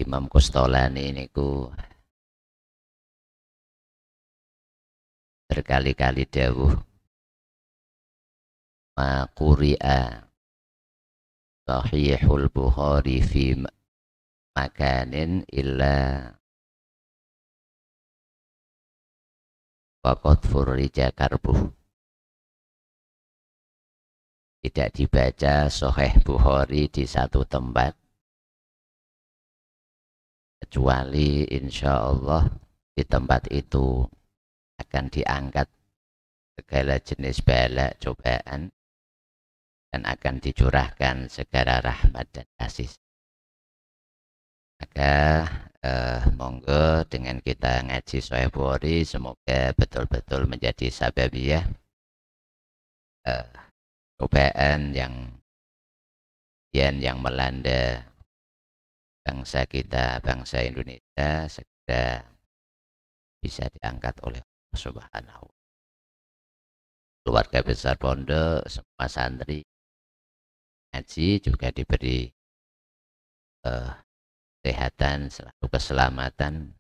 Imam Kustolani niku berkali-kali dawuh ma quri'a Sahihul Bukhari fi makanin illa waqad furrija karbuh. Tidak dibaca Sahih Bukhari di satu tempat kecuali insya Allah di tempat itu akan diangkat segala jenis bala cobaan dan akan dicurahkan segala rahmat dan kasih. Maka monggo dengan kita ngaji Sahih Bukhari semoga betul-betul menjadi sababiyah cobaan yang melanda bangsa kita, bangsa Indonesia segera bisa diangkat oleh Allah Subhanahu. Keluarga besar pondok, semua santri ngaji juga diberi kesehatan, selalu keselamatan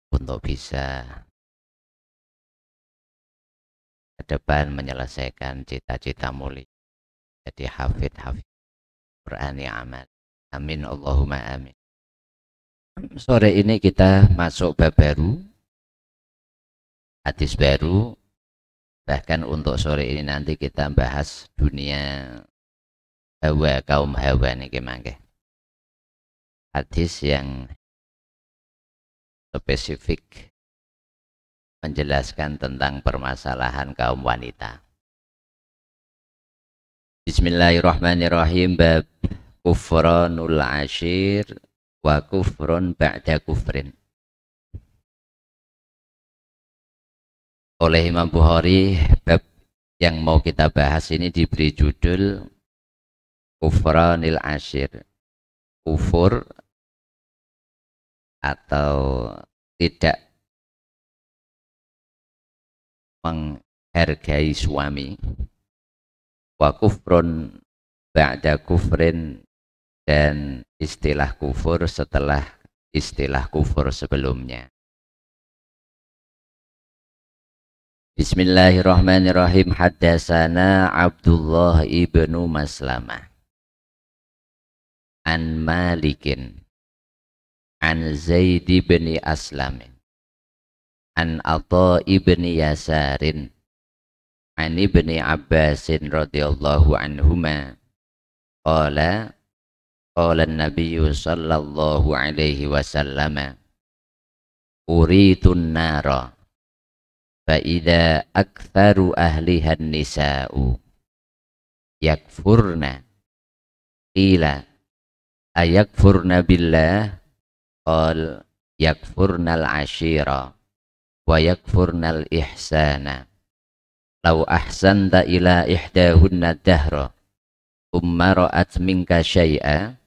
untuk bisa ke depan menyelesaikan cita-cita mulia jadi hafid Quran yang amal. Amin Allahumma amin. Sore ini kita masuk bab baru, hadis baru. Bahkan untuk sore ini nanti kita bahas dunia hawa, kaum hawa nih mangke. Hadis yang spesifik menjelaskan tentang permasalahan kaum wanita. Bismillahirrahmanirrahim. Bab kufranul ashir wa kufrun ba'da kufrin. Oleh Imam Bukhari, bab yang mau kita bahas ini diberi judul kufranil ashir, kufur atau tidak menghargai suami, wa kufrun ba'da kufrin, dan istilah kufur setelah istilah kufur sebelumnya. Bismillahirrahmanirrahim. Haddatsana Abdullah ibnu Maslamah an Malikin an Zaid ibn Aslam an Atha ibn Yasarin an ibni Abbasin radhiyallahu anhuma qala qala an-nabiy sallallahu alaihi wasallam uritun nara fa idza aktsaru ahliha an-nisa'u yakfurna qila ayakfurna billah qal yakfurnal ashira wa yakfurnal ihsana law ahsanta ila ihdahunna dahra umma ra'at minka syai'a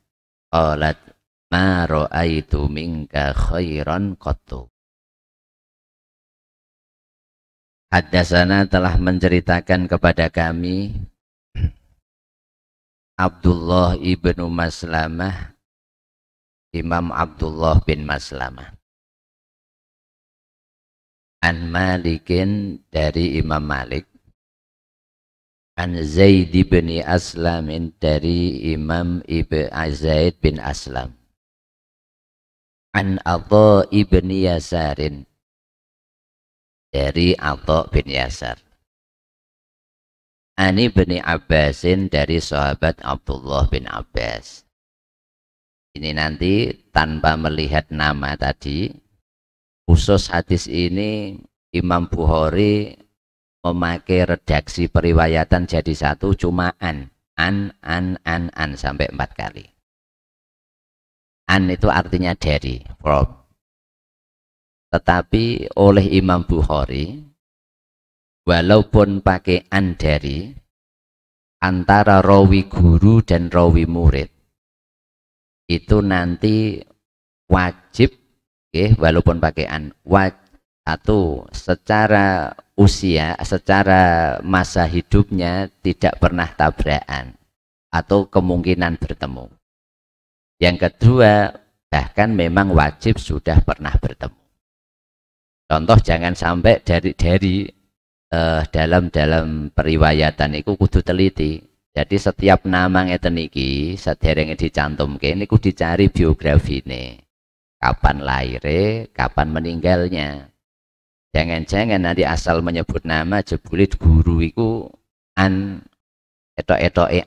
qalat ma ra'aitu minka khairan qattu. Haddatsana telah menceritakan kepada kami Abdullah ibnu Maslamah, Imam Abdullah bin Maslamah, an Malikin, dari Imam Malik, an Zaid bin Aslam, dari Imam Ibn Zaid bin Aslam, an Atha ibn Yasarin, dari Atha bin Yasar, an ibni Abbasin, dari sahabat Abdullah bin Abbas. Ini nanti tanpa melihat nama tadi, khusus hadis ini Imam Bukhari memakai redaksi periwayatan jadi satu, cuma an sampai 4 kali. An itu artinya dari, from. Tetapi oleh Imam Bukhari, walaupun pakai an dari, antara rawi guru dan rawi murid itu nanti wajib, walaupun pakai an, satu, secara usia, secara masa hidupnya tidak pernah tabrakan atau kemungkinan bertemu. Yang kedua, bahkan memang wajib sudah pernah bertemu. Contoh jangan sampai dari dalam periwayatan itu kudu teliti. Jadi setiap nama ngeten iki saderenge dicantumke niku dicari biografine. Kapan lahirnya, kapan meninggalnya. Jangan-jangan nanti asal menyebut nama jebulit guru iku etok-etoke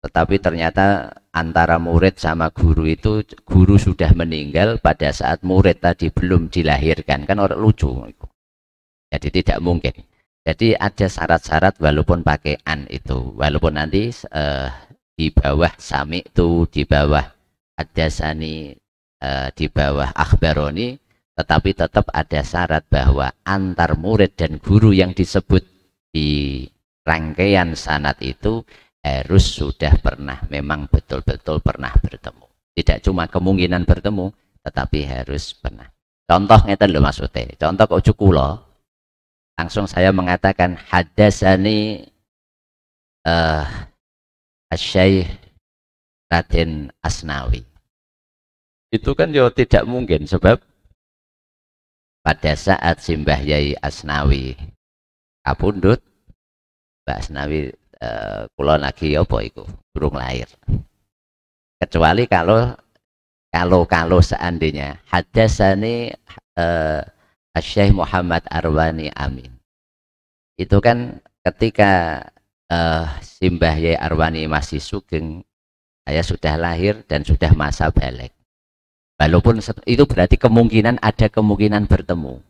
tetapi ternyata antara murid sama guru itu guru sudah meninggal pada saat murid tadi belum dilahirkan, kan orang lucu. Jadi tidak mungkin. Jadi ada syarat-syarat walaupun pakai itu, walaupun nanti di bawah sami itu, di bawah hadasani, di bawah akhbaroni, tetapi tetap ada syarat bahwa antar murid dan guru yang disebut di rangkaian sanad itu harus sudah pernah, memang betul-betul pernah bertemu. Tidak cuma kemungkinan bertemu, tetapi harus pernah. Contoh ngeten lho maksudnya. Contoh ojo kula, langsung saya mengatakan hadasani Asy-Syaikh Raden Asnawi. Itu kan ya tidak mungkin, sebab pada saat Simbah Yai Asnawi kapundhut, Mbak Asnawi kula lagi apa iku burung lahir. Kecuali kalau seandainya hadasani Syekh Muhammad Arwani Amin. Itu kan ketika Simbah Yai Arwani masih sugeng, saya sudah lahir dan sudah masa balik. Walaupun itu berarti ada kemungkinan bertemu.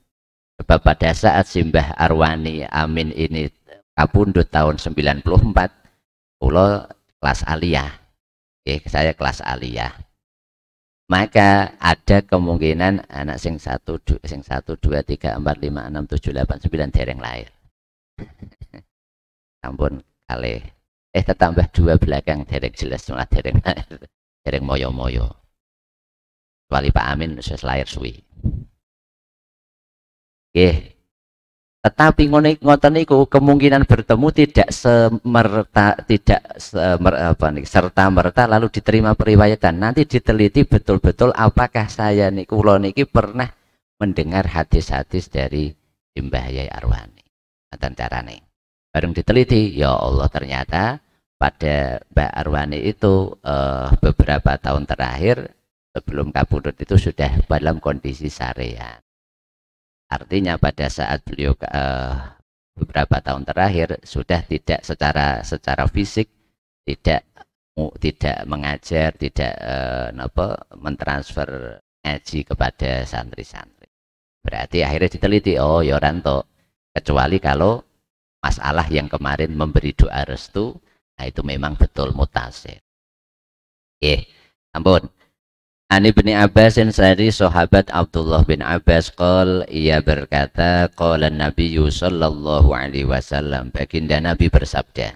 Sebab pada saat Simbah Arwani Amin ini kapundhut tahun 94, kula kelas aliyah. Saya kelas aliyah. Maka ada kemungkinan anak sing 1 2 3 4 5 6 7 8 9 dereng lahir. Sampun kalih tetambah 2 belakang dereng jelas malah dereng lahir. Dereng moyo-moyo. Kecuali Pak Amin wis lahir suwi. Nggih. Tetapi ngoten niku kemungkinan bertemu tidak serta merta lalu diterima periwayatan. Nanti diteliti betul-betul apakah saya kula niki pernah mendengar hadis-hadis dari Simbah Yai Arwani. Nanti carane. Bareng diteliti, ya Allah ternyata pada Mbak Arwani itu beberapa tahun terakhir sebelum kapundhut itu sudah dalam kondisi sarean. Artinya pada saat beliau beberapa tahun terakhir sudah tidak secara fisik tidak mengajar, tidak mentransfer ngaji kepada santri-santri. Berarti akhirnya diteliti, oh ya Ranto, kecuali kalau masalah yang kemarin memberi doa restu, nah itu memang betul mutasir. Ampun. Ani bin Abbasin dari sahabat Abdullah bin Abbas ia berkata qala Nabi sallallahu alaihi wasallam, baginda Nabi bersabda.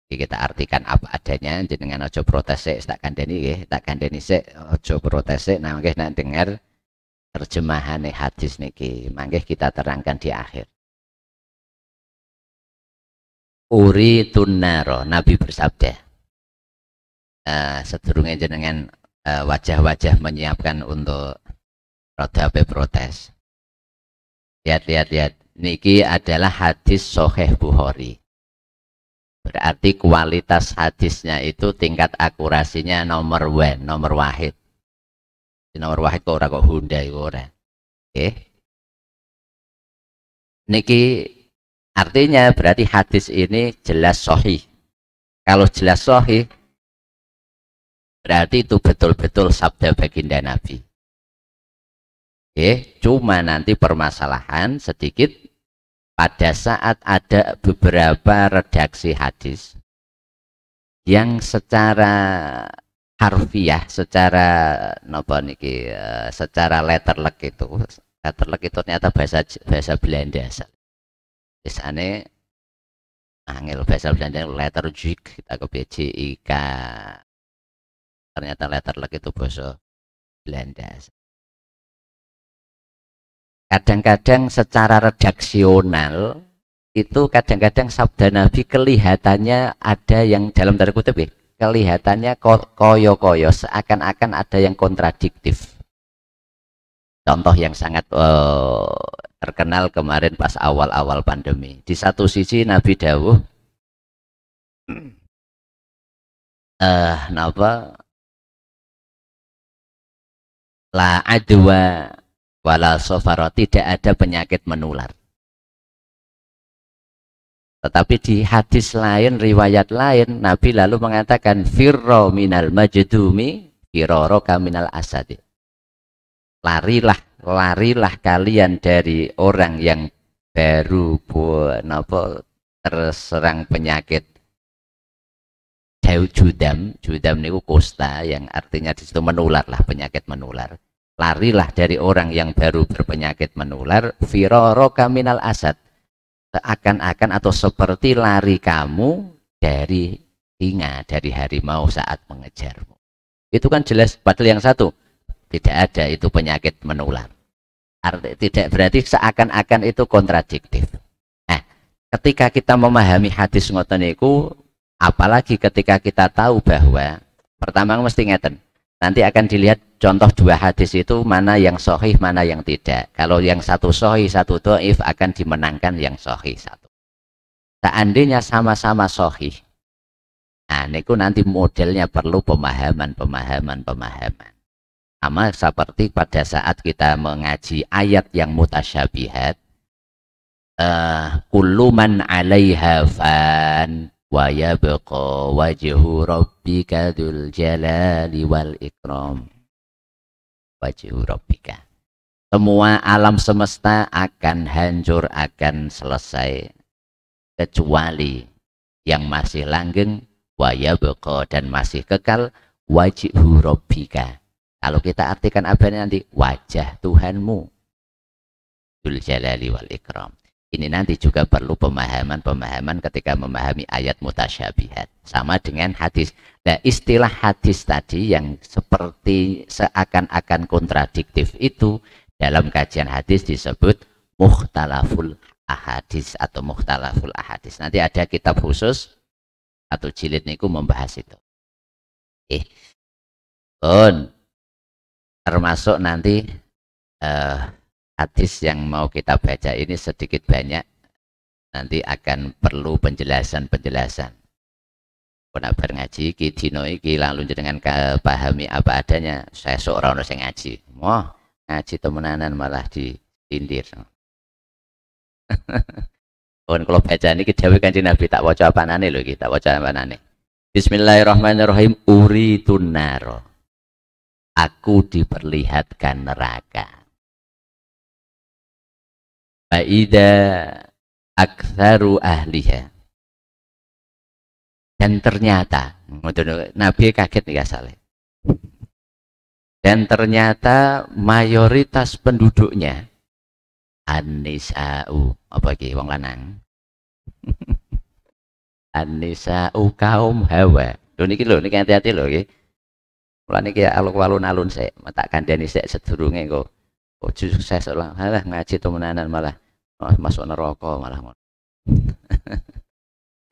Kita artikan apa adanya, jenengan ojo protes sik, tak kandhani sik, ojo protes sik, nah nggih nek dengar terjemahan hadis niki mangke kita terangkan di akhir. Uri tunnaro, Nabi bersabda, sedurunge jenengan wajah-wajah menyiapkan untuk roda protes. Lihat, niki adalah hadis Sahih Bukhari. Berarti kualitas hadisnya itu tingkat akurasinya nomor wahid. Nomor wahid kok ora kok Hyundai ora. Niki artinya berarti hadis ini jelas sahih. Kalau jelas sahih berarti itu betul-betul sabda baginda Nabi. Cuma nanti permasalahan sedikit pada saat ada beberapa redaksi hadis yang secara harfiah, secara secara letterlek itu ternyata bahasa Belanda. Biasanya angel bahasa Belanda letter jik, kita ke BJIK. Ternyata letterlek itu bahasa Belanda. Kadang-kadang secara redaksional itu kadang-kadang sabda Nabi kelihatannya ada yang dalam tanda kutip kelihatannya koyo-koyo, seakan-akan ada yang kontradiktif. Contoh yang sangat terkenal kemarin pas awal-awal pandemi. Di satu sisi Nabi dawuh napa la adwa wala sofaro, tidak ada penyakit menular. Tetapi di hadis lain, riwayat lain, Nabi lalu mengatakan firro minal majdumi firoroka minal asadi. Larilah kalian dari orang yang baru terserang penyakit judam niku kusta, yang artinya di situ menular lah, penyakit menular. Larilah dari orang yang baru berpenyakit menular, firoroka minal asad, seakan-akan atau seperti lari kamu dari singa, dari harimau saat mengejarmu. Itu kan jelas, padahal yang satu tidak ada itu penyakit menular. Tidak berarti seakan-akan itu kontradiktif. Nah, ketika kita memahami hadis ngoten niku, apalagi ketika kita tahu bahwa pertama mesti ngeten, nanti akan dilihat contoh dua hadis itu mana yang sahih, mana yang tidak. Kalau yang satu sahih, satu dhaif, akan dimenangkan yang sahih satu. Seandainya sama-sama sahih, nah niku nanti modelnya perlu pemahaman. Sama seperti pada saat kita mengaji ayat yang mutasyabihat, kullu man 'alaiha fan wa yabqa wajhu rabbika dzul jalali wal ikram. Wajhu rabbika, semua alam semesta akan hancur, akan selesai, kecuali yang masih langgeng, wa yabqa, dan masih kekal, wajhu rabbika. Kalau kita artikan apa nanti, wajah Tuhanmu dzul jalali wal ikram. Ini nanti juga perlu pemahaman ketika memahami ayat mutasyabihat. Sama dengan hadis. Nah, istilah hadis tadi yang seperti seakan-akan kontradiktif itu, dalam kajian hadis disebut mukhtalaful ahadis atau mukhtalaful ahadis. Nanti ada kitab khusus atau jilid niku membahas itu. Termasuk nanti hadis yang mau kita baca ini sedikit banyak nanti akan perlu penjelasan. Pernah ngaji ki dino iki lalu dengan pahami apa adanya, saya seorang yang ngaji. Wah, ngaji temenanan malah ditindir. Kalau baca niki dawuh Kanjeng Nabi, tak waca apanane lho iki, tak waca apanane. Bismillahirrahmanirrahim. Uritun naro, aku diperlihatkan neraka. Fa'idha aktsaru ahliha, dan ternyata Nabi kaget nih asale. Dan ternyata mayoritas penduduknya an-nisa'u, apa iki wong lanang? An-nisa'u kaum hawa. Niki hati-hati lho iki. Mulane iki alun-alun sik, tak kandhani sik sedurunge kok. Sukses lah, ngaji temenanan malah masuk neraka malah.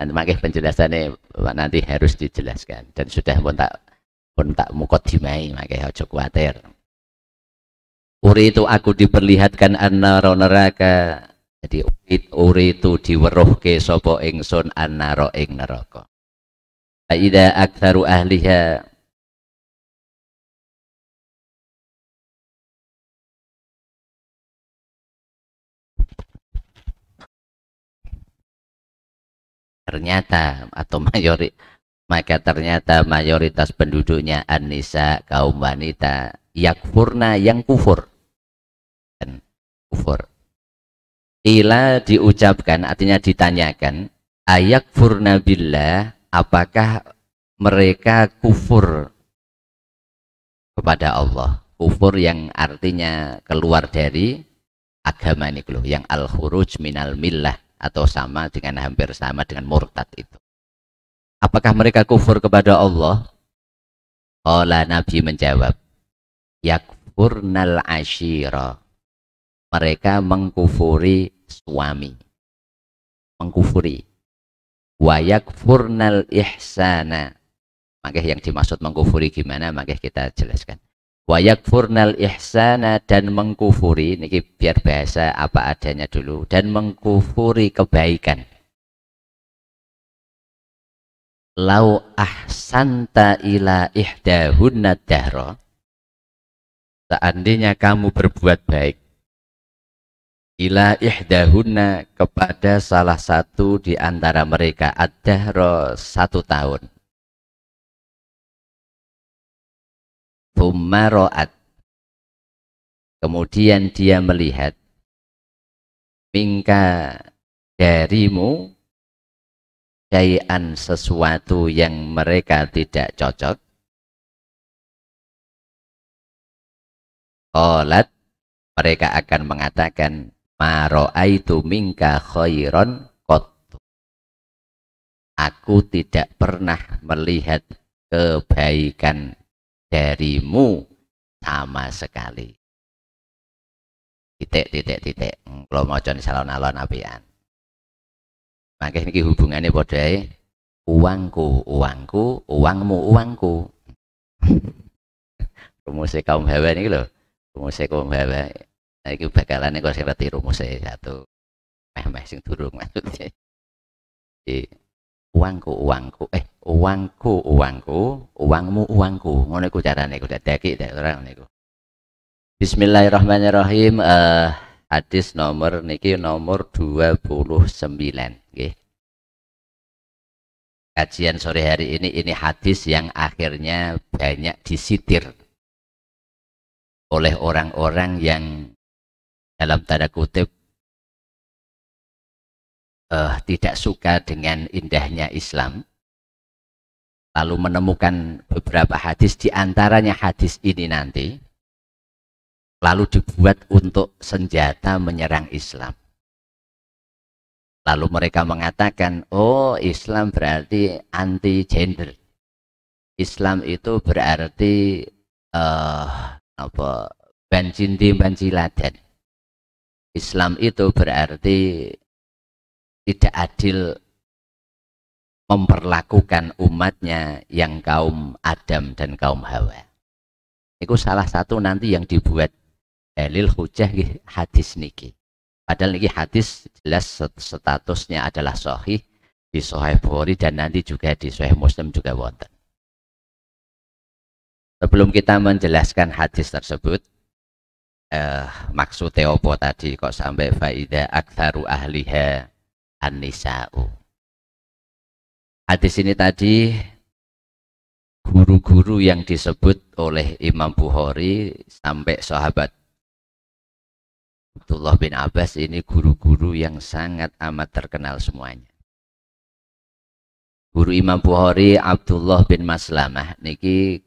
Dan makanya penjelasannya nanti harus dijelaskan, dan sudah pun tak mukodimai, makanya ojo kuatir. Uri itu aku diperlihatkan an-naro neraka. Jadi uri itu diweruhke sapa ingsun an-naro ing neraka. Aida aktsaru ahliha, ternyata atau maka ternyata mayoritas penduduknya an-nisa, kaum wanita, yakfurna, yang kufur. Dan kufur ila diucapkan, artinya ditanyakan, ayakfurna billah, apakah mereka kufur kepada Allah. Kufur yang artinya keluar dari agama ini loh, yang al-khuruj minal millah, atau sama dengan, hampir sama dengan murtad itu. Apakah mereka kufur kepada Allah? Qala, Nabi menjawab, yakfurnal ashira, mereka mengkufuri suami, mengkufuri. Wa yakfurnal ihsana, Maka yang dimaksud mengkufuri gimana, maka kita jelaskan. Wa yakfurnal ihsana, dan mengkufuri, niki biar bahasa apa adanya dulu, dan mengkufuri kebaikan. Lau ahsanta ila ihdahunna dahra, seandainya kamu berbuat baik ila ihdahunna, kepada salah satu di antara mereka, ad-dahra 1 tahun. Thumma ra'at, kemudian dia melihat, mingka, darimu, syai'an, sesuatu yang mereka tidak cocok. Qalat, mereka akan mengatakan, ma ra'aitu minka khairon qattu, aku tidak pernah melihat kebaikan darimu sama sekali. Titik. Kalau mau jadi salon-alon apian. Maka ini hubungannya bodai, uangku, uangmu, uangku. Rumusnya kaum hawa ini loh. Rumusnya kaum hawa. Nah, ini bakalan ini kalau saya ngerti rumusnya satu. Meh sing durung maksudnya. Uangku, uangmu, uangku. Ngono iku carane iku dadaki orang niku. Bismillahirrahmanirrahim. Hadis nomor niki nomor 29 nggih. Kajian sore hari ini hadis yang akhirnya banyak disitir oleh orang-orang yang dalam tanda kutip tidak suka dengan indahnya Islam, lalu menemukan beberapa hadis, di antaranya hadis ini nanti, lalu dibuat untuk senjata menyerang Islam. Lalu mereka mengatakan, oh Islam berarti anti gender, Islam itu berarti banci-ladan, Islam itu berarti tidak adil memperlakukan umatnya yang kaum Adam dan kaum Hawa. Itu salah satu nanti yang dibuat dalil hujah hadis niki. Padahal niki hadis jelas statusnya adalah sahih di Sahih Bukhari dan nanti juga di Sahih Muslim juga wonten. Sebelum kita menjelaskan hadis tersebut, maksudnya apa tadi kok sampai faida aktsaru ahliha an-nisa'u. Hadis ini tadi guru-guru yang disebut oleh Imam Bukhari sampai sahabat Abdullah bin Abbas ini guru-guru yang sangat amat terkenal semuanya. Guru Imam Bukhari Abdullah bin Maslamah niki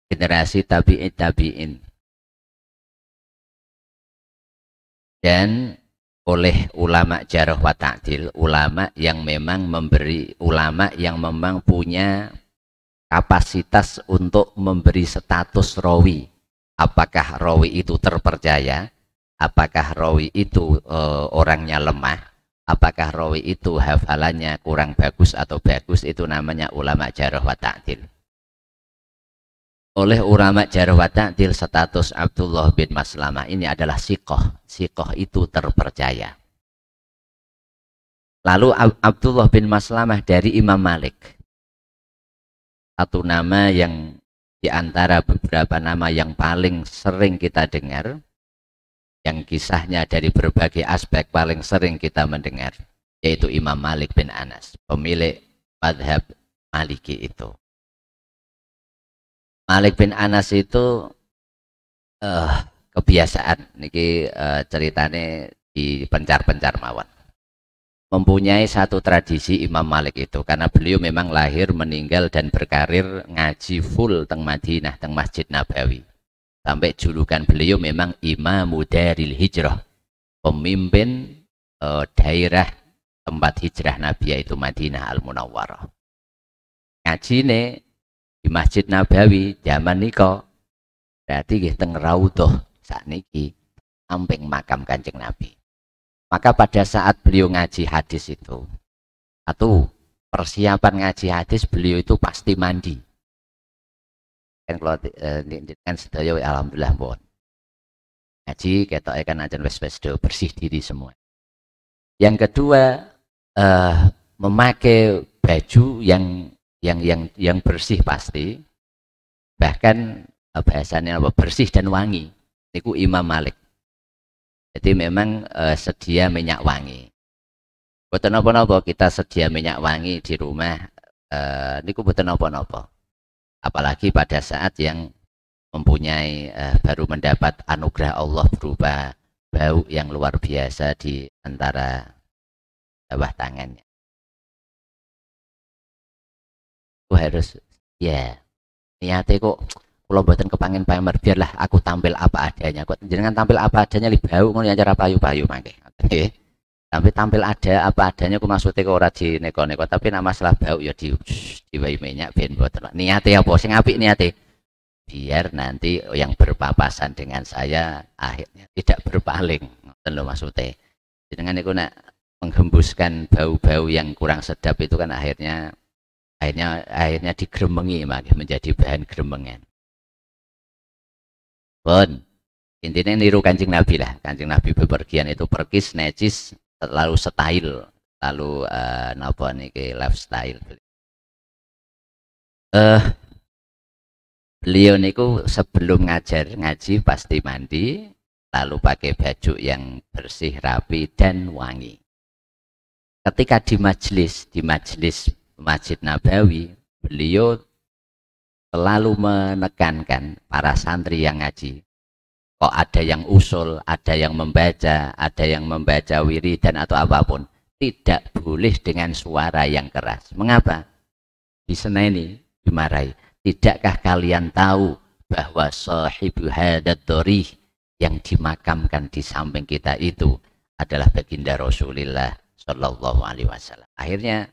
generasi tabi'in dan oleh ulama jarh wa ta'dil, ulama yang memang punya kapasitas untuk memberi status rawi, apakah rawi itu terpercaya, apakah rawi itu orangnya lemah, apakah rawi itu hafalannya kurang bagus atau bagus, itu namanya ulama jarh wa ta'dil. Oleh ulama jarh wa ta'dil, status Abdullah bin Maslamah ini adalah siqah. Siqah itu terpercaya. Lalu Abdullah bin Maslamah dari Imam Malik, satu nama yang diantara beberapa nama yang paling sering kita dengar, yang kisahnya dari berbagai aspek paling sering kita mendengar, yaitu Imam Malik bin Anas, pemilik madhab Maliki itu. Malik bin Anas itu kebiasaan niki ceritane di pencar-pencar mawon. Mempunyai satu tradisi Imam Malik itu, karena beliau memang lahir, meninggal dan berkarir ngaji full teng Madinah, teng Masjid Nabawi. Sampai julukan beliau memang Imamu Daril Hijrah, pemimpin daerah tempat hijrah Nabi, yaitu Madinah Al-Munawwarah. Ngajine di Masjid Nabawi zaman niko berarti nggih teng Raudhah sakniki samping makam Kanjeng Nabi. Maka pada saat beliau ngaji hadis itu, satu, persiapan ngaji hadis beliau itu pasti mandi. Kan kalau kan sedaya alhamdulillah pun ngaji ketoke kan ajan wis bersih diri semua. Yang kedua memakai baju yang bersih pasti, bahkan bahasanya apa, bersih dan wangi. Niku Imam Malik. Jadi memang sedia minyak wangi. Boten napa-napa kita sedia minyak wangi di rumah, niku boten napa-napa. Apalagi pada saat yang mempunyai baru mendapat anugerah Allah berupa bau yang luar biasa di antara bawah tangannya. Itu harus ya niate kok kalau mboten kepangin pamer, biarlah aku tampil apa adanya. Kok jenengan tampil apa adanya li bau ngono ya cara payu-payu mangke. Nggih. Tapi tampil ada apa adanya ku maksudnya kok ora dineko-neko, tapi nama masalah bau ya diwai minyak ben mboten. Niate apa sing apik niate? Biar nanti yang berpapasan dengan saya akhirnya tidak berpaling. Ngoten lho maksudnya. Jenengan niku nak menghembuskan bau-bau yang kurang sedap itu kan akhirnya digremengi menjadi bahan gremengan. Pun intinya niru Kanjeng Nabi lah. Kanjeng Nabi bepergian itu perkis, necis, lalu style, lalu napa niki lifestyle. Beliau niku sebelum ngaji pasti mandi, lalu pakai baju yang bersih, rapi dan wangi. Ketika di majelis Masjid Nabawi, beliau selalu menekankan para santri yang ngaji. Kok ada yang usul, ada yang membaca wiridan atau apapun, tidak boleh dengan suara yang keras. Mengapa? Diseneni, dimarahi. Tidakkah kalian tahu bahwa sahibu hadat dorih yang dimakamkan di samping kita itu adalah baginda Rasulullah Shallallahu Alaihi Wasallam. Akhirnya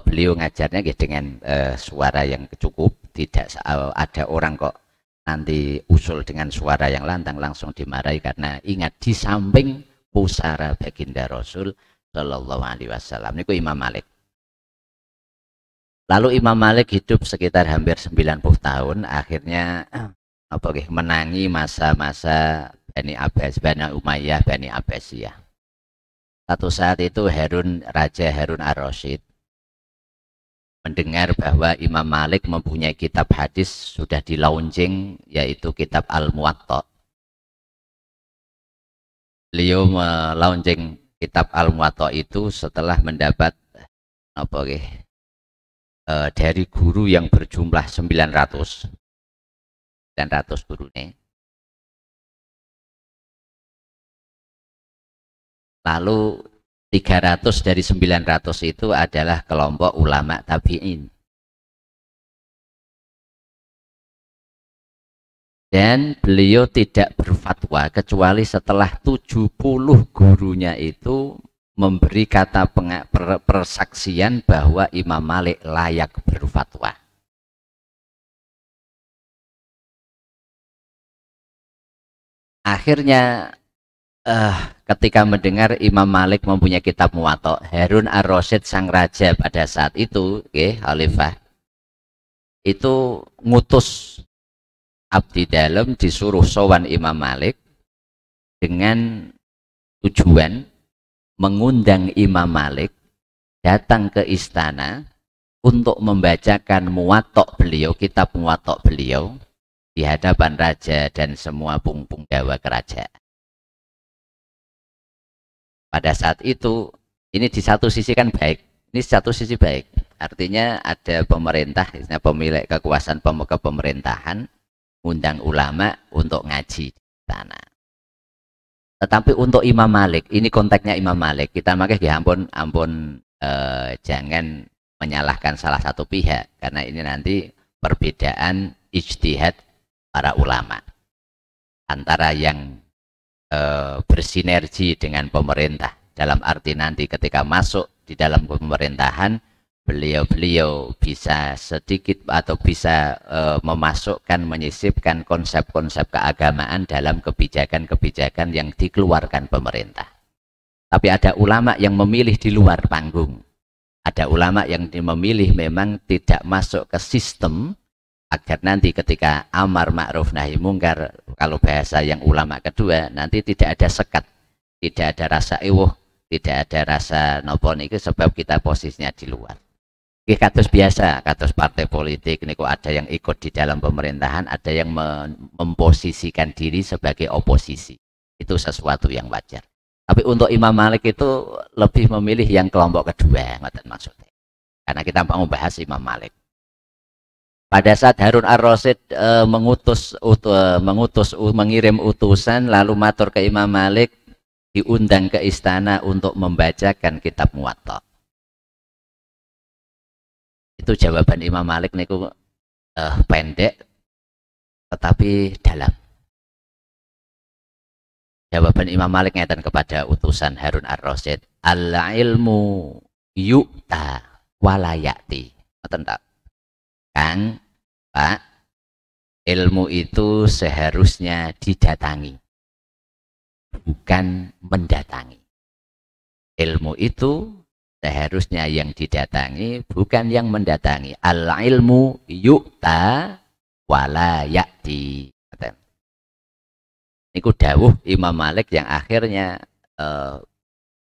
beliau ngajarnya dengan suara yang cukup, tidak ada orang kok nanti usul dengan suara yang lantang langsung dimarahi, karena ingat di samping pusara baginda Rasul Shallallahu Alaihi Wasallam. Niku Imam Malik. Lalu Imam Malik hidup sekitar hampir 90 tahun, akhirnya menangi masa-masa Bani Abbas, Bani Umayyah, Bani Abbasiyah. Satu saat itu Raja Harun ar-Rasyid mendengar bahwa Imam Malik mempunyai kitab hadis sudah di launching, yaitu kitab Al-Muwatta. Beliau melaunching kitab Al-Muwatta itu setelah mendapat dari guru yang berjumlah 900 guru nih. Lalu 300 dari 900 itu adalah kelompok ulama tabi'in. Dan beliau tidak berfatwa kecuali setelah 70 gurunya itu memberi kata persaksian bahwa Imam Malik layak berfatwa. Akhirnya ketika mendengar Imam Malik mempunyai kitab Muwatta, Harun ar-Rasyid sang raja pada saat itu, khalifah, itu ngutus abdi dalam disuruh sowan Imam Malik dengan tujuan mengundang Imam Malik datang ke istana untuk membacakan Muwatta beliau, kitab Muwatta beliau di hadapan raja dan semua punggawa kerajaan. Pada saat itu, ini di satu sisi kan baik, ini satu sisi baik. Artinya ada pemerintah, pemilik kekuasaan pemerintahan, undang ulama untuk ngaji di sana. Tetapi untuk Imam Malik, ini konteksnya Imam Malik, kita makanya ampun jangan menyalahkan salah satu pihak, karena ini nanti perbedaan ijtihad para ulama antara yang bersinergi dengan pemerintah, dalam arti nanti ketika masuk di dalam pemerintahan beliau bisa sedikit atau bisa memasukkan, menyisipkan konsep-konsep keagamaan dalam kebijakan-kebijakan yang dikeluarkan pemerintah. Tapi ada ulama yang memilih di luar panggung, Ada ulama yang memilih memang tidak masuk ke sistem agar nanti ketika amar ma'ruf nahi mungkar, kalau bahasa yang ulama kedua, nanti tidak ada sekat, tidak ada rasa ewuh, tidak ada rasa nopo niku sebab kita posisinya di luar. Ini kados biasa, kados partai politik niku ada yang ikut di dalam pemerintahan, ada yang memposisikan diri sebagai oposisi. Itu sesuatu yang wajar. Tapi untuk Imam Malik itu lebih memilih yang kelompok kedua, ngoten maksudnya. Karena kita mau bahas Imam Malik. Pada saat Harun ar-Rasyid mengirim utusan lalu matur ke Imam Malik, diundang ke istana untuk membacakan kitab Muwatta. Itu jawaban Imam Malik niku pendek tetapi dalam. Jawaban Imam Malik ngeten kepada utusan Harun ar-Rasyid, al-ilmu yu'ta walayati. Ngoten tak? Kang, Pak, ilmu itu seharusnya didatangi, bukan mendatangi. Ilmu itu seharusnya yang didatangi, bukan yang mendatangi. Al-ilmu yu'ta walayati. Niku dawuh Imam Malik yang akhirnya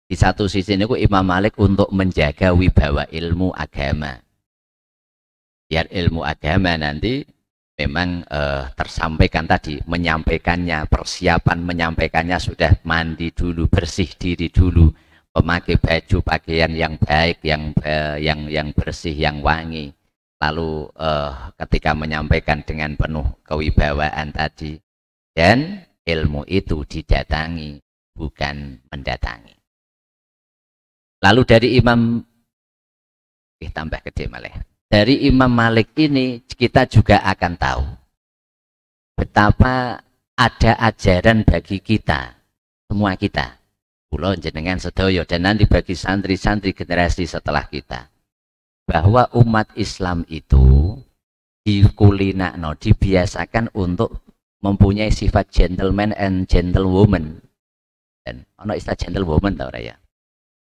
di satu sisi niku Imam Malik untuk menjaga wibawa ilmu agama. Biar ilmu agama nanti memang tersampaikan tadi, menyampaikannya, persiapan menyampaikannya sudah mandi dulu, bersih diri dulu, memakai baju pakaian yang baik, yang bersih, yang wangi. Lalu ketika menyampaikan dengan penuh kewibawaan tadi, dan ilmu itu didatangi, bukan mendatangi. Lalu dari Imam, tambah gede malah. Dari Imam Malik ini kita juga akan tahu betapa ada ajaran bagi kita, semua kita, kula jenengan sedaya, dan nanti bagi santri-santri generasi setelah kita, bahwa umat Islam itu dikulinakno, dibiasakan untuk mempunyai sifat gentleman and gentlewoman. Dan ono istilah gentlewoman tau ora ya?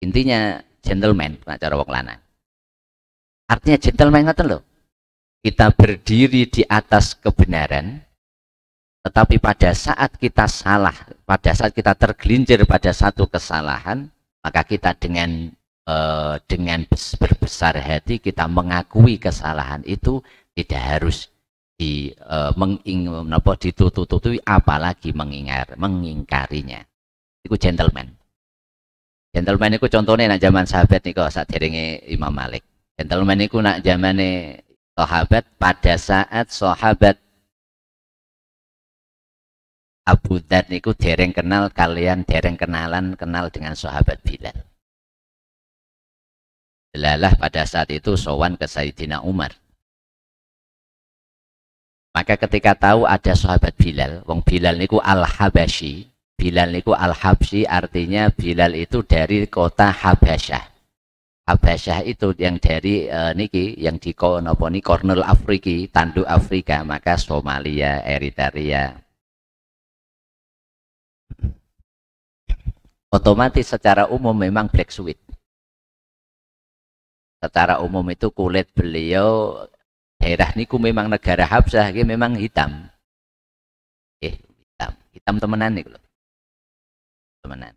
Intinya gentleman cara wong lanang. Artinya gentleman ngoten lho. Kita berdiri di atas kebenaran, tetapi pada saat kita salah, pada saat kita tergelincir pada satu kesalahan, maka kita dengan berbesar hati kita mengakui kesalahan itu, tidak harus ditutup-tutupi, apalagi mengingkarinya. Itu gentleman. Gentleman itu contohnya nak zaman sahabat nih kok saat derenge Imam Malik. Gentleman itu nak zamane sahabat, pada saat sahabat Abu Dzar niku dereng kenal kalian, dereng kenal dengan sahabat Bilal. Delalah pada saat itu sowan ke Sayyidina Umar. Maka ketika tahu ada sahabat Bilal, wong Bilal niku Al-Habasyi, Bilal niku Al-Habsyi, artinya Bilal itu dari kota Habasyah. Habasyah itu yang dari niki, yang di Kornel Afriki, tanduk Afrika, maka Somalia, Eritrea. Otomatis secara umum memang black sweet. Secara umum itu kulit beliau, daerah niku memang negara Habsyah ini memang hitam. Hitam temenan nih loh. Temenan.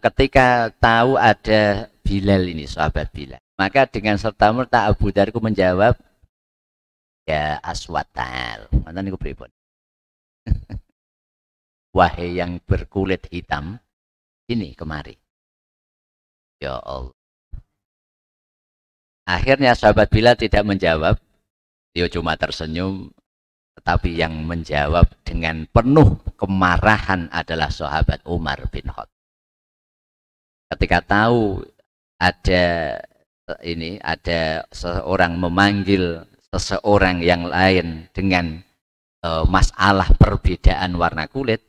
Ketika tahu ada Bilal ini, sahabat Bilal, maka dengan serta-merta Abu Dzar menjawab, ya aswatal. Mana niku pripun? Wahai yang berkulit hitam, ini kemari. Ya Allah. Akhirnya sahabat Bilal tidak menjawab, dia cuma tersenyum, tetapi yang menjawab dengan penuh kemarahan adalah sahabat Umar bin Khattab. Ketika tahu ada seseorang memanggil seseorang yang lain dengan masalah perbedaan warna kulit,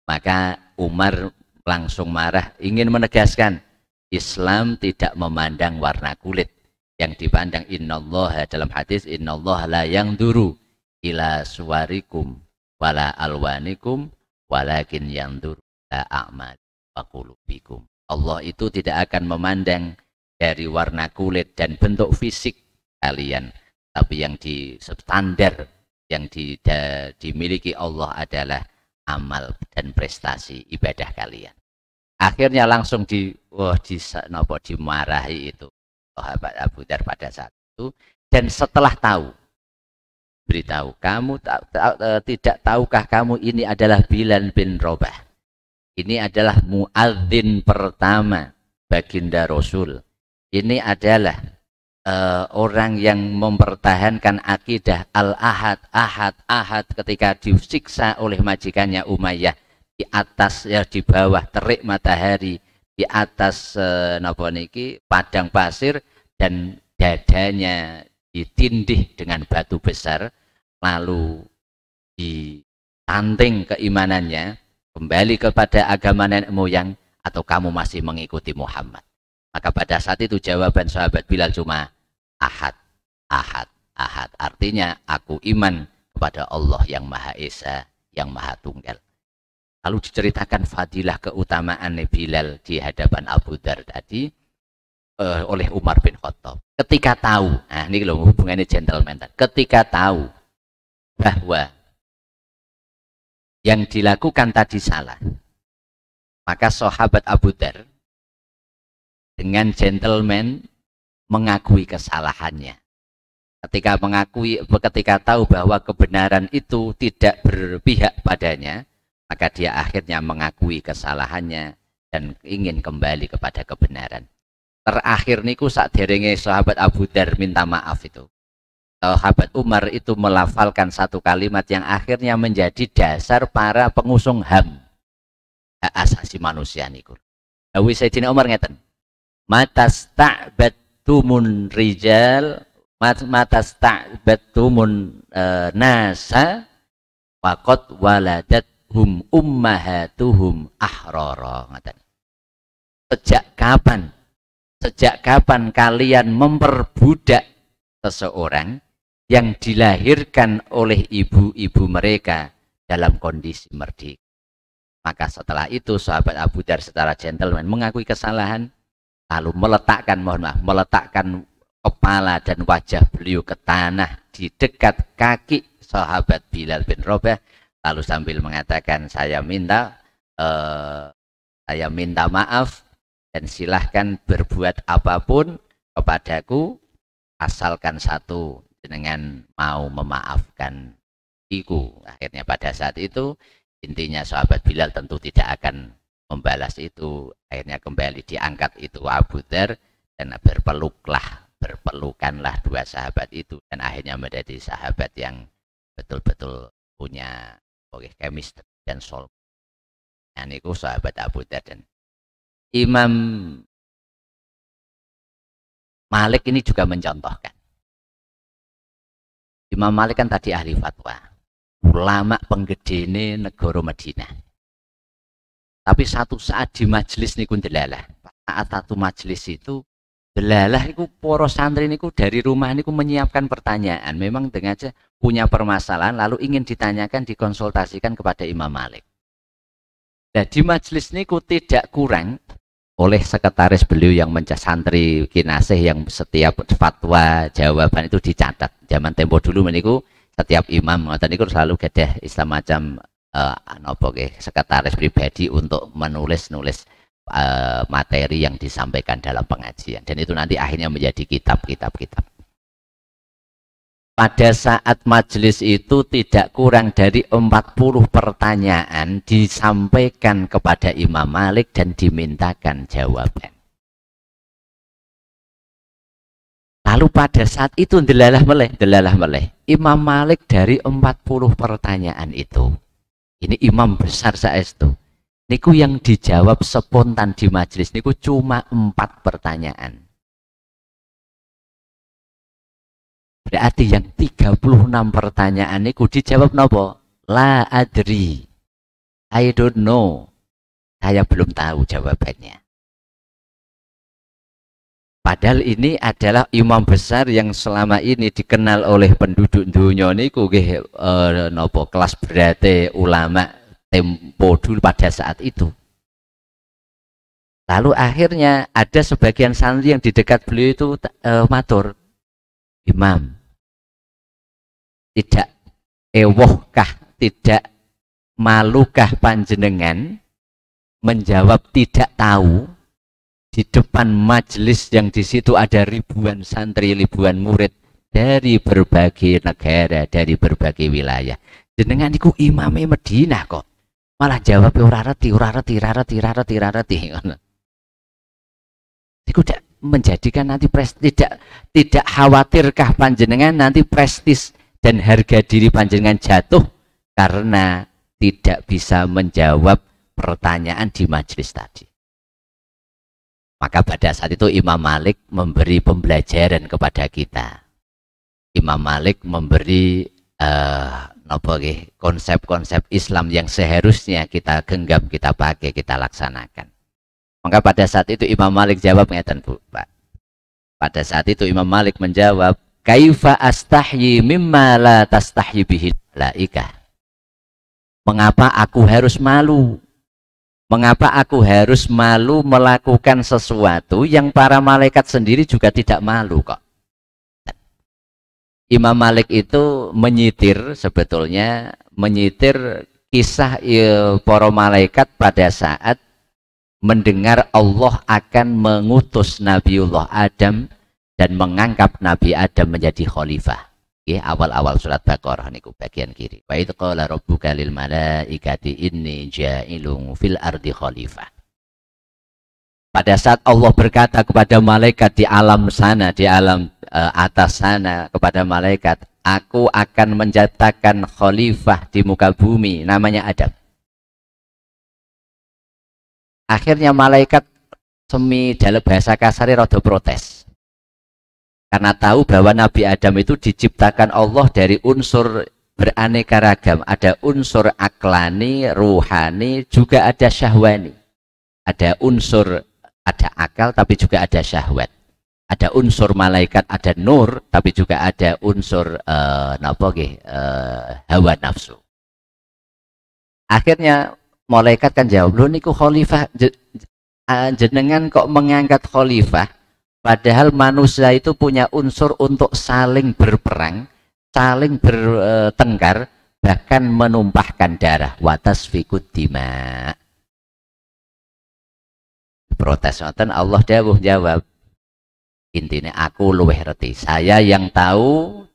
maka Umar langsung marah, ingin menegaskan Islam tidak memandang warna kulit. Yang dipandang innallaha, dalam hadis innallaha la yanzuru ila suwarikum wala alwanikum walakin yanzuru ila a'mal wa qulubikum. Allah itu tidak akan memandang dari warna kulit dan bentuk fisik kalian, tapi yang di standar yang dimiliki Allah adalah amal dan prestasi ibadah kalian. Akhirnya langsung dimarahi itu sahabat Abu Dzar pada saat itu. Dan setelah tahu, beritahu, kamu tidak tahukah kamu ini adalah Bilal bin Rabah, ini adalah muadzin pertama baginda Rasul, ini adalah orang yang mempertahankan akidah al-ahad, ahad, ahad ketika disiksa oleh majikannya Umayyah di atas, ya di bawah terik matahari, di atas padang pasir, dan dadanya ditindih dengan batu besar, lalu ditanting keimanannya, kembali kepada agama nenek moyang, atau kamu masih mengikuti Muhammad. Maka pada saat itu jawaban sahabat Bilal cuma ahad, ahad, ahad. Artinya aku iman kepada Allah yang Maha Esa, yang Maha Tunggal. Lalu diceritakan fadilah keutamaan Bilal di hadapan Abu Dzar tadi oleh Umar bin Khattab. Ketika tahu, nah ini loh hubungannya gentleman. Ketika tahu bahwa yang dilakukan tadi salah, maka sahabat Abu Dzar dengan gentleman mengakui kesalahannya. Ketika tahu bahwa kebenaran itu tidak berpihak padanya, maka dia akhirnya mengakui kesalahannya dan ingin kembali kepada kebenaran. Terakhir niku sakderenge sahabat Abu Dzar minta maaf itu, sahabat Umar itu melafalkan satu kalimat yang akhirnya menjadi dasar para pengusung HAM, hak asasi manusia niku. Dawuh Sayyidina Umar ngeten, matasta'batumun rijal, matasta'batumun nasa faqad waladathum ummahatuhum ahrara. Sejak kapan kalian memperbudak seseorang yang dilahirkan oleh ibu-ibu mereka dalam kondisi merdeka? Maka setelah itu sahabat Abu Dzar secara gentleman mengakui kesalahan, lalu meletakkan kepala dan wajah beliau ke tanah di dekat kaki sahabat Bilal bin Rabah, lalu sambil mengatakan, saya minta maaf, dan silahkan berbuat apapun kepadaku asalkan satu, dengan mau memaafkan iku. Akhirnya pada saat itu intinya sahabat Bilal tentu tidak akan membalas itu. Akhirnya kembali diangkat itu Abu Dzar, dan berpelukanlah dua sahabat itu, dan akhirnya menjadi sahabat yang betul-betul punya chemistry dan soul. Ini sahabat Abu Dzar. Dan Imam Malik ini juga mencontohkan. Imam Malik kan tadi ahli fatwa, ulama penggedene negara Madinah. Tapi satu saat di majelis niku delalah. Saat satu majelis itu delalah niku para santri niku dari rumah niku menyiapkan pertanyaan. Memang dengan punya permasalahan lalu ingin ditanyakan, dikonsultasikan kepada Imam Malik. Nah, di majelis niku tidak kurang oleh sekretaris beliau yang santri kinasih, yang setiap fatwa jawaban itu dicatat. Zaman tempo dulu meniku setiap imam ngoten niku selalu gadah Islam macam sekretaris pribadi untuk menulis materi yang disampaikan dalam pengajian, dan itu nanti akhirnya menjadi kitab. Pada saat majelis itu tidak kurang dari 40 pertanyaan disampaikan kepada Imam Malik dan dimintakan jawaban. Lalu pada saat itu delalah meleh Imam Malik dari 40 pertanyaan itu, ini imam besar saestu, niku yang dijawab spontan di majelis niku cuma 4 pertanyaan. Berarti yang 36 pertanyaan niku dijawab nopo? La adri, I don't know, saya belum tahu jawabannya. Padahal ini adalah imam besar yang selama ini dikenal oleh penduduk dunia niku nopo kelas berate ulama tempo dulu pada saat itu. Lalu akhirnya ada sebagian santri yang di dekat beliau itu matur, Imam, tidak ewohkah, tidak malukah panjenengan menjawab tidak tahu di depan majelis yang di situ ada ribuan santri, ribuan murid dari berbagai negara, dari berbagai wilayah. Jenengan iku imame Madinah kok malah jawab ora reti. Iku tidak menjadikan nanti tidak khawatirkah panjenengan nanti prestis dan harga diri panjenengan jatuh karena tidak bisa menjawab pertanyaan di majelis tadi. Maka pada saat itu Imam Malik memberi pembelajaran kepada kita. Imam Malik memberi konsep-konsep Islam yang seharusnya kita genggam, kita pakai, kita laksanakan. Maka pada saat itu Imam Malik jawab, ngeten Bu, Pak. Pada saat itu Imam Malik menjawab, kaifa astahyi mimma la tastahyi bihi malaikah. Mengapa aku harus malu? Mengapa aku harus malu melakukan sesuatu yang para malaikat sendiri juga tidak malu kok? Imam Malik itu menyitir, sebetulnya menyitir kisah para malaikat pada saat mendengar Allah akan mengutus Nabiullah Adam dan mengangkat Nabi Adam menjadi khalifah. Awal-awal surat Baqarah niku bagian kiri. Wa idz qala rabbuka lil malaikati inni ja'ilun fil ardi khalifah. Pada saat Allah berkata kepada malaikat di alam sana, di alam atas sana, kepada malaikat, aku akan menciptakan khalifah di muka bumi, namanya Adam. Akhirnya malaikat dalam bahasa kasarnya rada protes. Karena tahu bahwa Nabi Adam itu diciptakan Allah dari unsur beraneka ragam. Ada unsur aklani, ruhani, juga ada syahwani. Ada unsur, ada akal, tapi juga ada syahwat. Ada unsur malaikat, ada nur, tapi juga ada unsur hawa nafsu. Akhirnya malaikat kan jawab, "Lho niku khalifah, jenengan kok mengangkat khalifah, padahal manusia itu punya unsur untuk saling berperang, saling bertengkar, bahkan menumpahkan darah, watas fikut dima." Protes ngoten, Allah dawuh jawab, intinya aku luweh reti, saya yang tahu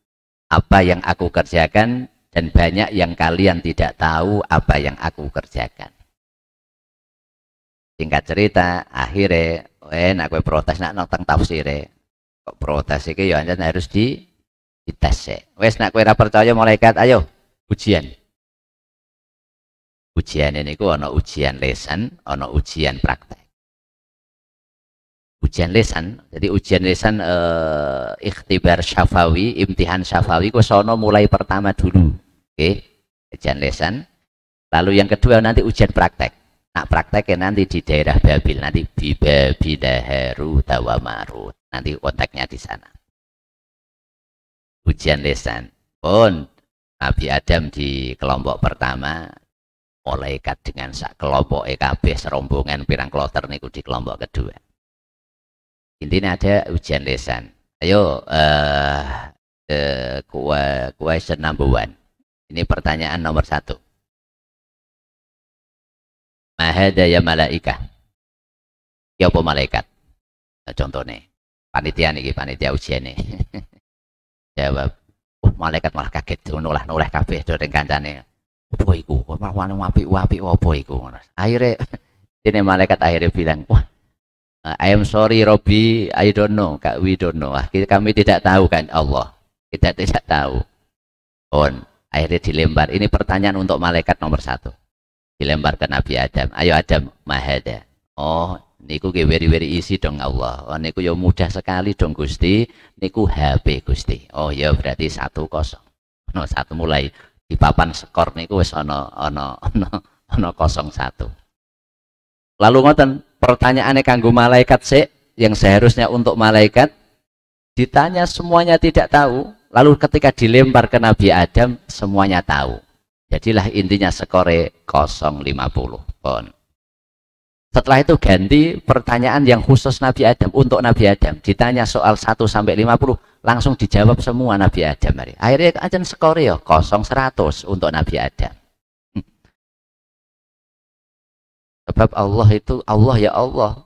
apa yang aku kerjakan dan banyak yang kalian tidak tahu apa yang aku kerjakan. Singkat cerita, akhirnya nak kowe protes nak nang tafsire. Kok protes iki ya harus dites sik. Wes nak kowe ora percaya malaikat, ayo ujian. Ujian ini ku ana ujian lesan, ana ujian praktek. Ujian lesan, jadi ujian lesan ikhtibar syafawi, imtihan syafawi ku sono mulai pertama dulu. Oke, ujian lesan. Lalu yang kedua nanti ujian praktek. Nah, prakteknya nanti di daerah Babil, nanti Bidaharu Tawamarut, nanti otaknya di sana. Ujian lesan pun Nabi Adam di kelompok pertama, malaikat dengan sak kelompok kabeh serombongan pirang kloter niku di kelompok kedua. Intinya ada ujian lesan. Ayo question number 1. Ini pertanyaan nomor 1. Mahada ya malaikah. Ya apa malaikat? Nah, contohnya panitia nih, panitia ujian nih. Jawab, malaikat malah kaget, nulah kabeh dereng kancane. Apa iku? Mawane apik apa iku? Akhirnya ini malaikat akhirnya bilang, wah, I am sorry Robby, I don't know, Kak, we don't know. Kami tidak tahu kan Allah. Kita tidak tahu. Akhirnya dilempar. Ini pertanyaan untuk malaikat nomor 1. Dilempar ke Nabi Adam. Ayo Adam, mahada. Oh, niku ge very easy dong Allah. Oh, niku ya mudah sekali dong Gusti. Niku HP Gusti. Oh ya berarti 1-0. No, 1 mulai di papan skor niku wis ana 0-1. Lalu ngoten, pertanyaannya kanggo malaikat sik yang seharusnya untuk malaikat ditanya semuanya tidak tahu. Lalu ketika dilempar ke Nabi Adam semuanya tahu. Jadilah intinya skore 0-50 pon. Setelah itu ganti pertanyaan yang khusus Nabi Adam, untuk Nabi Adam. Ditanya soal 1 sampai 50, langsung dijawab semua Nabi Adam. Akhirnya aja skor ya 0-100 untuk Nabi Adam. Sebab Allah itu Allah ya Allah.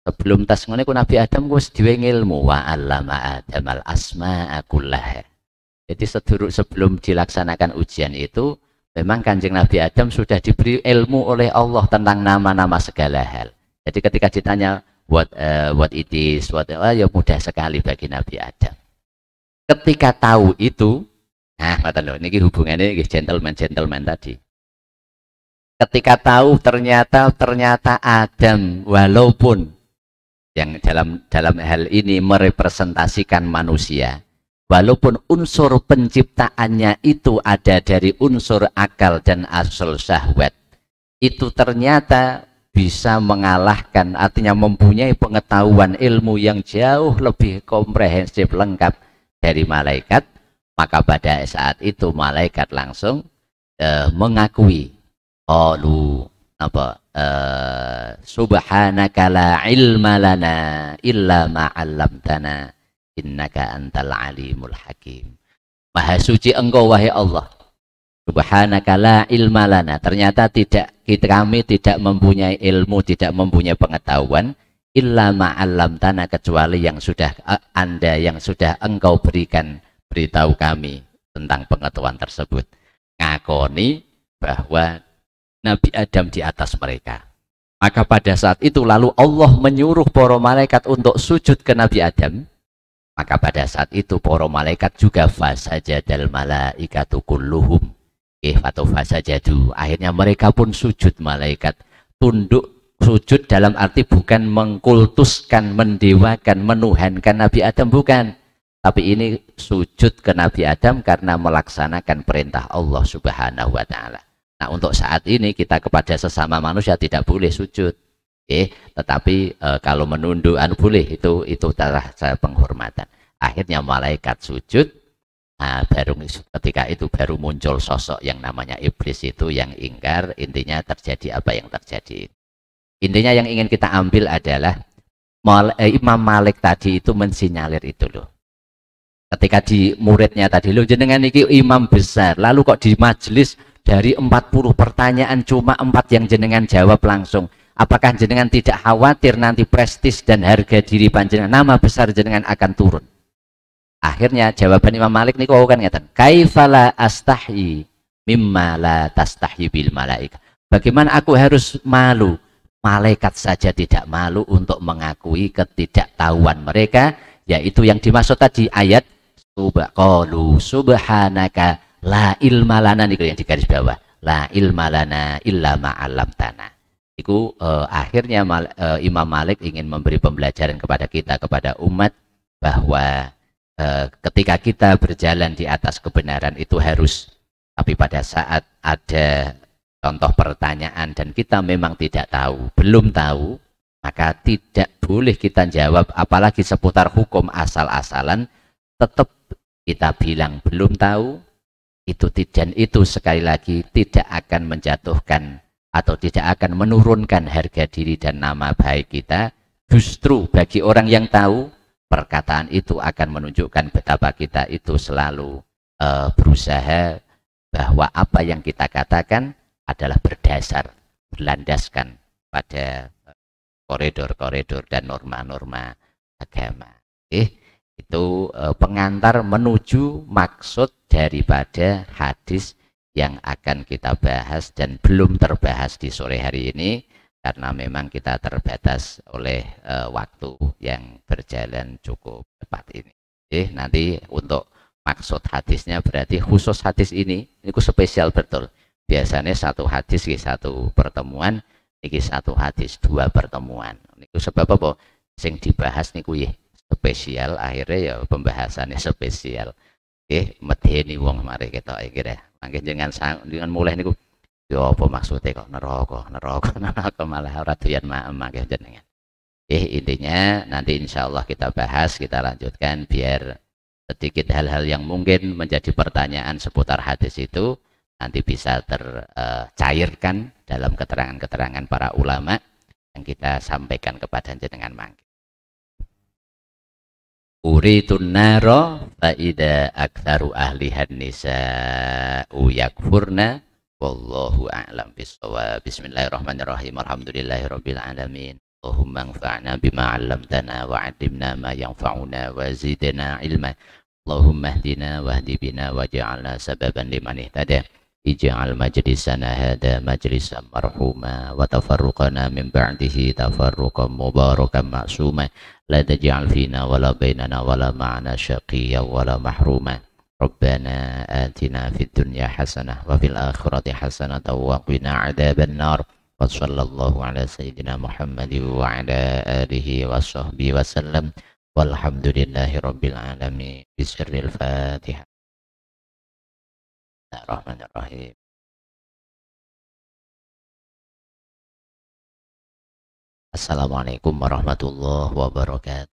Sebelum tas ngene ku Nabi Adam wis duwe ilmu, wa 'allama Adamal asma'a kullaha. Jadi sebelum dilaksanakan ujian itu, memang Kanjeng Nabi Adam sudah diberi ilmu oleh Allah tentang nama-nama segala hal. Jadi ketika ditanya what it is, ya mudah sekali bagi Nabi Adam. Ketika tahu itu, nah kata loh, ini hubungannya gentleman tadi. Ketika tahu ternyata Adam walaupun yang dalam hal ini merepresentasikan manusia, walaupun unsur penciptaannya itu ada dari unsur akal dan asal syahwat, itu ternyata bisa mengalahkan, artinya mempunyai pengetahuan ilmu yang jauh lebih komprehensif lengkap dari malaikat, maka pada saat itu malaikat langsung mengakui, subhanaka la ilma lana illa ma 'allamtana innaka antal alimul hakim. Maha suci engkau wahai Allah. Subhanaka la ilma lana. Ternyata kami tidak mempunyai ilmu, tidak mempunyai pengetahuan illa ma 'allamtana, kecuali yang sudah yang sudah engkau beritahu kami tentang pengetahuan tersebut. Ngakoni bahwa Nabi Adam di atas mereka. Maka pada saat itu lalu Allah menyuruh para malaikat untuk sujud ke Nabi Adam. Maka pada saat itu para malaikat juga fasajadal malaikatu kulluhum. Fasajadu. Akhirnya mereka pun sujud, malaikat tunduk. Sujud dalam arti bukan mengkultuskan, mendewakan, menuhankan Nabi Adam, bukan. Tapi ini sujud ke Nabi Adam karena melaksanakan perintah Allah Subhanahu wa ta'ala. Nah, untuk saat ini kita kepada sesama manusia tidak boleh sujud, tetapi kalau menunduk boleh, itu cara penghormatan. Akhirnya malaikat sujud. Nah, ketika itu baru muncul sosok yang namanya iblis itu yang ingkar. Intinya terjadi apa yang terjadi. Intinya yang ingin kita ambil adalah Imam Malik tadi itu mensinyalir itu loh. Ketika di muridnya tadi, loh jenengan iki imam besar, lalu kok di majelis dari 40 pertanyaan cuma 4 yang jenengan jawab langsung. Apakah jenengan tidak khawatir nanti prestis dan harga diri panjenengan, nama besar jenengan akan turun? Akhirnya jawaban Imam Malik niku kan ngeten, kaifala astahyi mimma la tastahyi bil malaika. Bagaimana aku harus malu? Malaikat saja tidak malu untuk mengakui ketidaktahuan mereka, yaitu yang dimaksud tadi ayat subhanaka la ilma lana, niku yang di garis bawah, la ilma lana illa ma 'allamtana. Iku akhirnya Imam Malik ingin memberi pembelajaran kepada kita, kepada umat, bahwa ketika kita berjalan di atas kebenaran itu harus, tapi pada saat ada contoh pertanyaan dan kita memang tidak tahu, belum tahu, maka tidak boleh kita jawab, apalagi seputar hukum asal-asalan, tetap kita bilang belum tahu. Dan itu sekali lagi tidak akan menjatuhkan atau tidak akan menurunkan harga diri dan nama baik kita. Justru bagi orang yang tahu, perkataan itu akan menunjukkan betapa kita itu selalu berusaha bahwa apa yang kita katakan adalah berdasar, berlandaskan pada koridor-koridor dan norma-norma agama. Itu pengantar menuju maksud daripada hadis yang akan kita bahas dan belum terbahas di sore hari ini, karena memang kita terbatas oleh waktu yang berjalan cukup cepat ini. Nanti untuk maksud hadisnya berarti khusus hadis ini spesial betul. Biasanya satu hadis satu pertemuan, ini satu hadis 2 pertemuan. Niku sebab apa? Sing dibahas niku spesial, akhirnya ya pembahasannya spesial. Medeni wong mari kita kira. Mangke dengan mulai niku ya apa maksudnya kok neraka malah ora doyan mangke jenengan. Intinya nanti insya Allah kita bahas, kita lanjutkan biar sedikit hal-hal yang mungkin menjadi pertanyaan seputar hadis itu nanti bisa tercairkan dalam keterangan-keterangan para ulama, yang kita sampaikan kepada jenengan mangke. Uritun naro fa ida aktsaru ahlihan nisa'u yakfurna wallahu a'lam bissawab. Bismillahirrahmanirrahim. Alhamdulillahirabbil alamin. Allahumma anfa'na bima 'allamtana wa 'allimna ma yanfa'una wa zidna ilma. Allahumma hdina wahdi bina waj'alna sababan liman ihtada. Ij'al majlisana hada majlisan marhuma wa tafarruqana min ba'dihi tafarruqan mubarakan ma'suma. La taj'al fina wala bainana wala ma'ana syaqiyya wala mahruma. Rabbana atina fid dunya hasanah wa fil akhirati hasanah wa qina adzaban nar. Wa sallallahu ala sayyidina Muhammadin wa ala alihi wa sahbihi wa sallam. Walhamdulillahi rabbil alamin. Bisirril Fatihah. Bismillahirrahmanirrahim. Assalamualaikum warahmatullahi wabarakatuh.